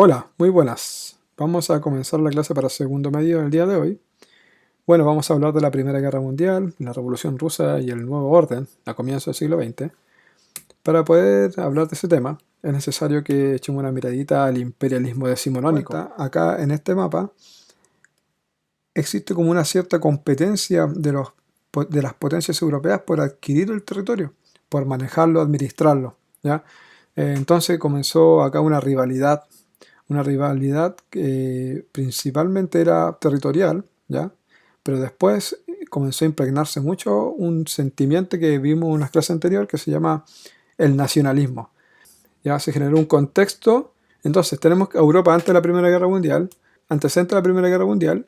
Hola, muy buenas. Vamos a comenzar la clase para segundo medio del día de hoy. Bueno, vamos a hablar de la Primera Guerra Mundial, la Revolución Rusa y el Nuevo Orden a comienzos del siglo XX. Para poder hablar de ese tema, es necesario que echemos una miradita al imperialismo decimonónico. Acá en este mapa existe como una cierta competencia de las potencias europeas por adquirir el territorio, por manejarlo, administrarlo, ¿ya? Entonces comenzó acá una rivalidad que principalmente era territorial, ¿ya? Pero después comenzó a impregnarse mucho un sentimiento que vimos en una clase anterior que se llama el nacionalismo. Ya se generó un contexto. Entonces tenemos Europa antes de la Primera Guerra Mundial, antecedente de la Primera Guerra Mundial.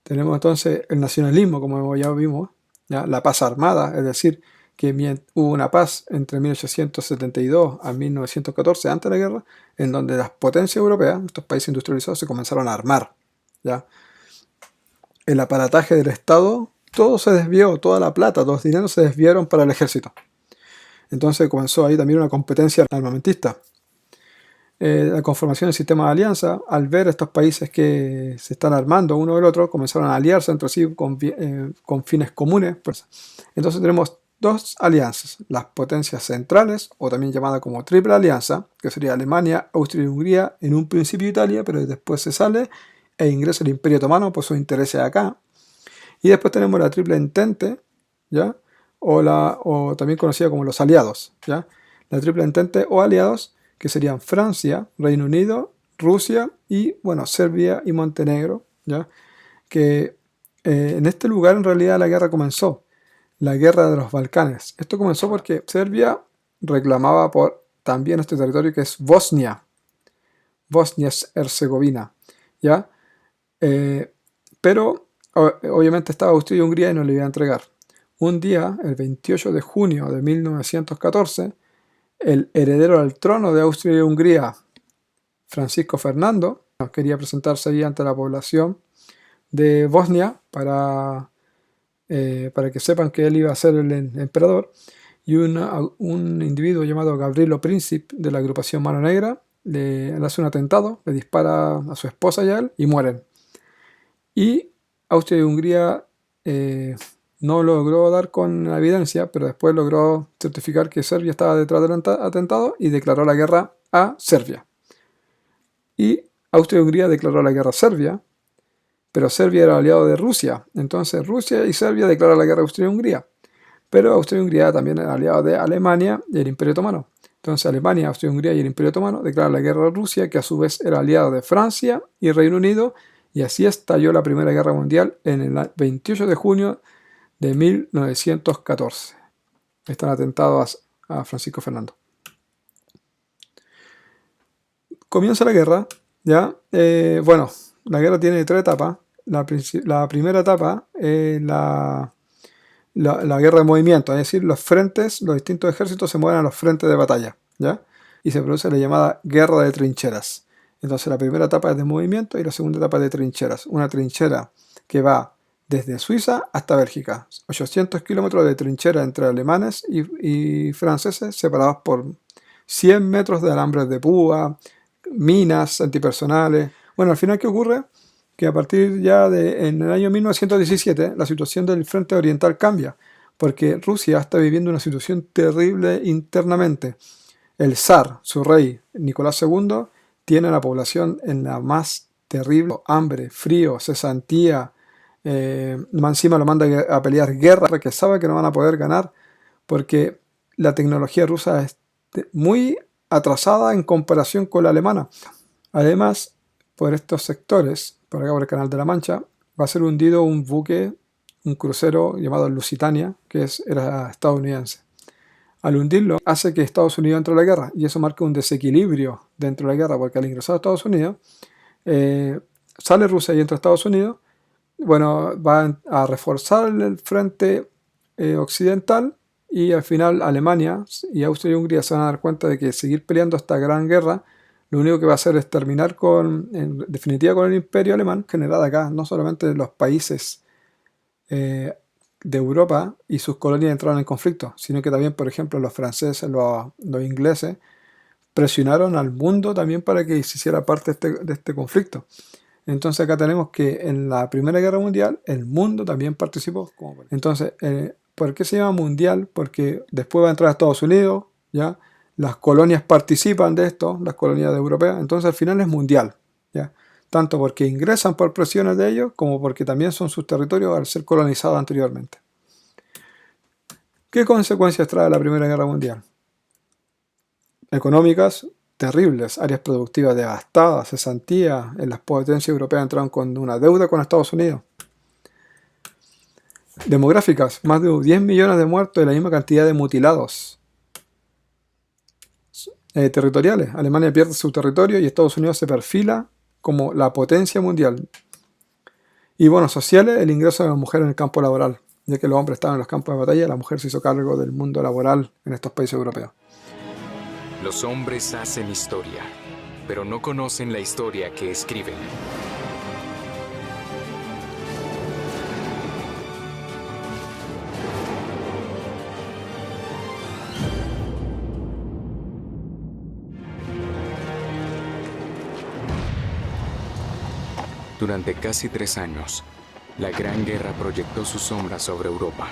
Tenemos entonces el nacionalismo, como ya vimos, ¿ya? La paz armada, es decir, que hubo una paz entre 1872 a 1914, antes de la guerra, en donde las potencias europeas, estos países industrializados, se comenzaron a armar, ¿ya? El aparataje del Estado, todo se desvió, toda la plata, todos los dineros se desviaron para el ejército. Entonces comenzó ahí también una competencia armamentista. La conformación del sistema de alianza, al ver estos países que se están armando uno del otro, comenzaron a aliarse entre sí con fines comunes. Pues. Entonces tenemos dos alianzas, las potencias centrales, o también llamada como triple alianza, que sería Alemania, Austria y Hungría, en un principio Italia, pero después se sale e ingresa el Imperio Otomano por sus intereses acá. Y después tenemos la triple entente, ¿ya? O también conocida como los aliados, ¿ya? La triple entente o aliados, que serían Francia, Reino Unido, Rusia y, bueno, Serbia y Montenegro, ¿ya? Que en este lugar en realidad la guerra comenzó, la guerra de los Balcanes. Esto comenzó porque Serbia reclamaba por también este territorio que es Bosnia-Herzegovina, ¿ya? Pero obviamente estaba Austria y Hungría y no le iba a entregar. Un día, el 28 de junio de 1914, el heredero al trono de Austria y Hungría, Francisco Fernando, quería presentarse ahí ante la población de Bosnia para que sepan que él iba a ser el emperador, y un individuo llamado Gavrilo Princip de la agrupación Mano Negra le hace un atentado, le dispara a su esposa y a él y mueren. Y Austria y Hungría no logró dar con la evidencia, pero después logró certificar que Serbia estaba detrás del atentado y declaró la guerra a Serbia. Y Austria y Hungría declaró la guerra a Serbia, pero Serbia era aliado de Rusia. Entonces Rusia y Serbia declaran la guerra a Austria y Hungría. Pero Austria y Hungría también era aliado de Alemania y el Imperio Otomano. Entonces Alemania, Austria y Hungría y el Imperio Otomano declaran la guerra a Rusia, que a su vez era aliado de Francia y Reino Unido, y así estalló la Primera Guerra Mundial en el 28 de junio de 1914. Están atentados a Francisco Fernando. Comienza la guerra, ¿ya? Bueno, la guerra tiene tres etapas. La primera etapa es la guerra de movimiento, es decir, los frentes, los distintos ejércitos se mueven a los frentes de batalla, ¿ya? Y se produce la llamada guerra de trincheras. Entonces la primera etapa es de movimiento y la segunda etapa es de trincheras. Una trinchera que va desde Suiza hasta Bélgica. 800 kilómetros de trinchera entre alemanes y franceses separados por 100 metros de alambres de púa, minas antipersonales. Bueno, al final, ¿qué ocurre? Que a partir ya en el año 1917 la situación del frente oriental cambia, porque Rusia está viviendo una situación terrible internamente. El zar, su rey, Nicolás II, tiene a la población en la más terrible hambre, frío, cesantía, más encima lo manda a pelear guerra, porque sabe que no van a poder ganar, porque la tecnología rusa es muy atrasada en comparación con la alemana. Además, por estos sectores, por acá por el Canal de la Mancha, va a ser hundido un buque, un crucero llamado Lusitania, que era estadounidense. Al hundirlo, hace que Estados Unidos entre a la guerra, y eso marca un desequilibrio dentro de la guerra, porque al ingresar a Estados Unidos, sale Rusia y entra a Estados Unidos, bueno, va a reforzar el frente occidental, y al final Alemania y Austria y Hungría se van a dar cuenta de que seguir peleando esta gran guerra lo único que va a hacer es terminar en definitiva con el imperio alemán, generado acá, no solamente los países de Europa y sus colonias entraron en conflicto, sino que también, por ejemplo, los franceses, los ingleses, presionaron al mundo también para que se hiciera parte de este conflicto. Entonces acá tenemos que en la Primera Guerra Mundial el mundo también participó. Entonces, ¿por qué se llama mundial? Porque después va a entrar a Estados Unidos, ¿ya? Las colonias participan de esto, las colonias europeas, entonces al final es mundial, ¿ya? Tanto porque ingresan por presiones de ellos, como porque también son sus territorios al ser colonizados anteriormente. ¿Qué consecuencias trae la Primera Guerra Mundial? Económicas terribles, áreas productivas devastadas, cesantía, en las potencias europeas entraron con una deuda con Estados Unidos. Demográficas, más de 10 millones de muertos y la misma cantidad de mutilados. Territoriales, Alemania pierde su territorio y Estados Unidos se perfila como la potencia mundial. Y bueno, sociales, el ingreso de la mujer en el campo laboral, ya que los hombres estaban en los campos de batalla, la mujer se hizo cargo del mundo laboral en estos países europeos. Los hombres hacen historia, pero no conocen la historia que escriben. Durante casi 3 años, la Gran Guerra proyectó su sombra sobre Europa.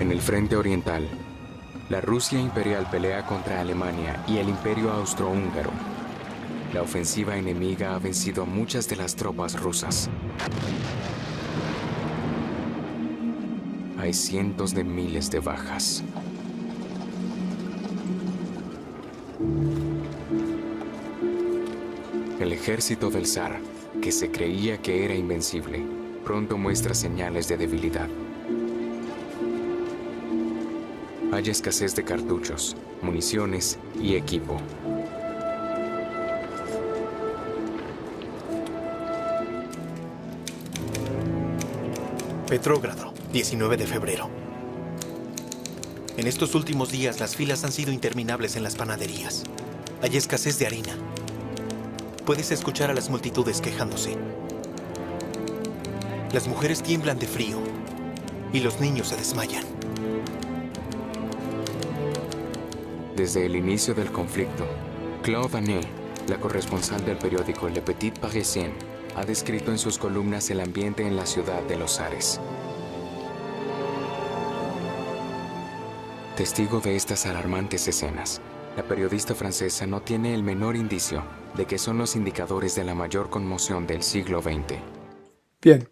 En el frente oriental, la Rusia imperial pelea contra Alemania y el Imperio Austrohúngaro. La ofensiva enemiga ha vencido a muchas de las tropas rusas. Hay cientos de miles de bajas. El ejército del zar, que se creía que era invencible, pronto muestra señales de debilidad. Hay escasez de cartuchos, municiones y equipo. Petrógrado, 19 de febrero. En estos últimos días las filas han sido interminables en las panaderías. Hay escasez de harina. Puedes escuchar a las multitudes quejándose. Las mujeres tiemblan de frío y los niños se desmayan. Desde el inicio del conflicto, Claude Anet, la corresponsal del periódico Le Petit Parisien, ha descrito en sus columnas el ambiente en la ciudad de los zares. Testigo de estas alarmantes escenas, la periodista francesa no tiene el menor indicio de que son los indicadores de la mayor conmoción del siglo XX. Bien,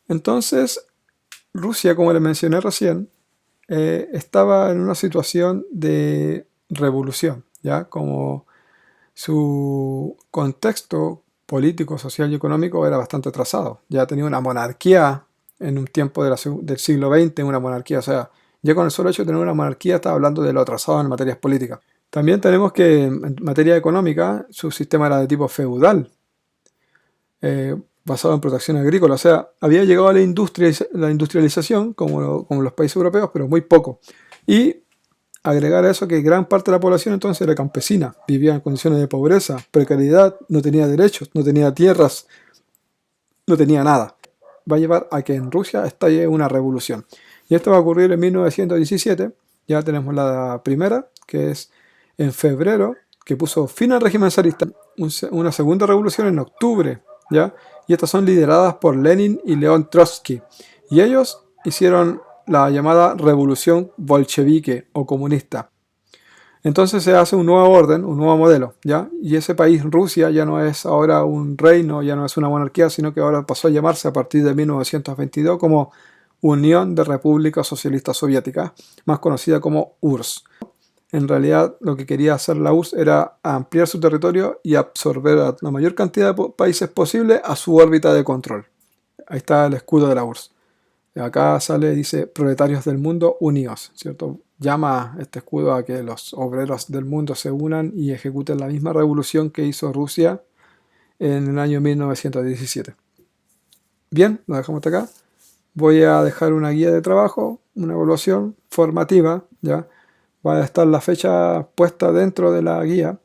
entonces Rusia, como le mencioné recién, estaba en una situación de revolución, ¿ya? Como su contexto político, social y económico era bastante atrasado. Ya tenía una monarquía en un tiempo del siglo XX, una monarquía, o sea, ya con el solo hecho de tener una monarquía estaba hablando de lo atrasado en materias políticas. También tenemos que en materia económica su sistema era de tipo feudal, basado en protección agrícola. O sea, había llegado a la industrialización como los países europeos, pero muy poco. Y agregar a eso que gran parte de la población entonces era campesina, vivía en condiciones de pobreza, precariedad, no tenía derechos, no tenía tierras, no tenía nada. Va a llevar a que en Rusia estalle una revolución. Y esto va a ocurrir en 1917, ya tenemos la primera, que es en febrero, que puso fin al régimen zarista, una segunda revolución en octubre, ¿ya? Y estas son lideradas por Lenin y León Trotsky. Y ellos hicieron la llamada revolución bolchevique o comunista. Entonces se hace un nuevo orden, un nuevo modelo, ¿ya? Y ese país, Rusia, ya no es ahora un reino, ya no es una monarquía, sino que ahora pasó a llamarse a partir de 1922 como Unión de Repúblicas Socialistas Soviéticas, más conocida como URSS. En realidad lo que quería hacer la URSS era ampliar su territorio y absorber a la mayor cantidad de países posible a su órbita de control. Ahí está el escudo de la URSS. Acá sale, dice, proletarios del mundo unidos, ¿cierto? Llama este escudo a que los obreros del mundo se unan y ejecuten la misma revolución que hizo Rusia en el año 1917. Bien, lo dejamos hasta acá. Voy a dejar una guía de trabajo, una evaluación formativa, ¿ya? Va a estar la fecha puesta dentro de la guía,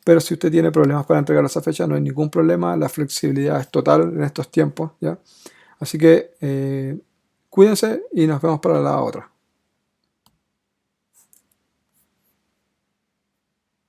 pero si usted tiene problemas para entregar esa fecha, no hay ningún problema, la flexibilidad es total en estos tiempos, ¿ya? Así que cuídense y nos vemos para la otra.